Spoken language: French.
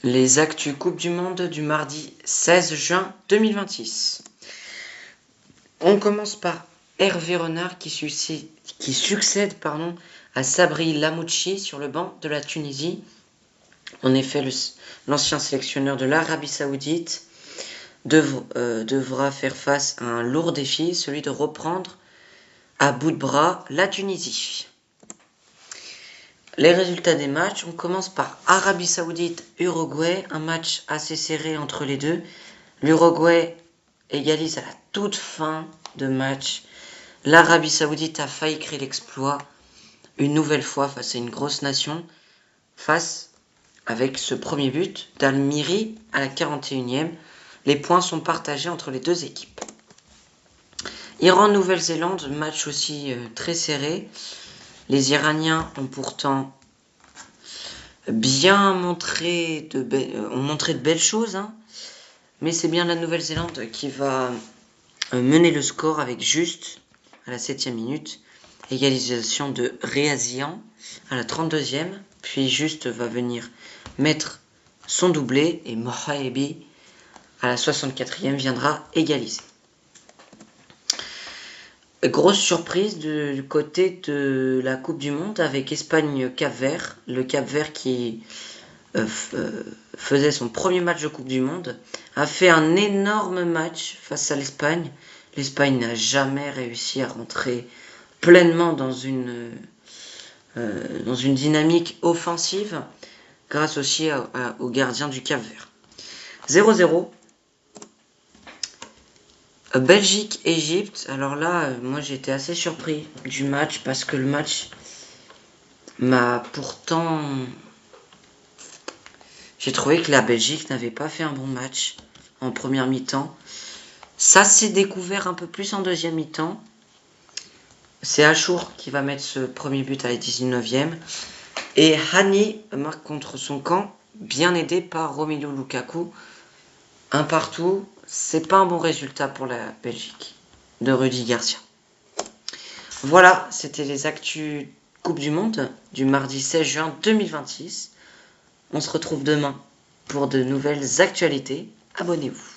Les actus Coupe du Monde du mardi 16 juin 2026. On commence par Hervé Renard qui succède à Sabri Lamouchi sur le banc de la Tunisie. En effet, l'ancien sélectionneur de l'Arabie Saoudite devra faire face à un lourd défi, celui de reprendre à bout de bras la Tunisie. Les résultats des matchs, on commence par Arabie Saoudite-Uruguay, un match assez serré entre les deux. L'Uruguay égalise à la toute fin de match. L'Arabie Saoudite a failli créer l'exploit une nouvelle fois face à une grosse nation, avec ce premier but d'Al-Miri à la 41e. Les points sont partagés entre les deux équipes. Iran-Nouvelle-Zélande, match aussi très serré. Les Iraniens ont pourtant bien montré de belles choses, mais c'est bien la Nouvelle-Zélande qui va mener le score avec Juste à la 7e minute, égalisation de Réazian à la 32e, puis Juste va venir mettre son doublé et Mohaebi à la 64e viendra égaliser. Grosse surprise du côté de la Coupe du Monde avec Espagne-Cap-Vert. Le Cap-Vert qui faisait son premier match de Coupe du Monde a fait un énorme match face à l'Espagne. L'Espagne n'a jamais réussi à rentrer pleinement dans une dynamique offensive grâce aussi au gardien du Cap-Vert. 0-0. Belgique-Égypte, alors là, moi j'étais assez surpris du match parce que le match m'a pourtant... J'ai trouvé que la Belgique n'avait pas fait un bon match en première mi-temps. Ça s'est découvert un peu plus en deuxième mi-temps. C'est Achour qui va mettre ce premier but à la 19e. Et Hani marque contre son camp, bien aidé par Romelu Lukaku. Un partout. C'est pas un bon résultat pour la Belgique de Rudy Garcia. Voilà, c'était les actus Coupe du Monde du mardi 16 juin 2026. On se retrouve demain pour de nouvelles actualités. Abonnez-vous.